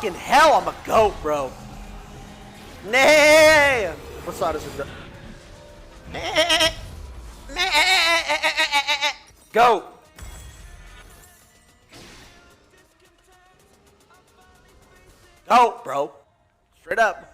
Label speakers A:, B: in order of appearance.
A: fucking hell, I'm a goat, bro. Nay. What side is it? Goat. Goat, bro. Straight up.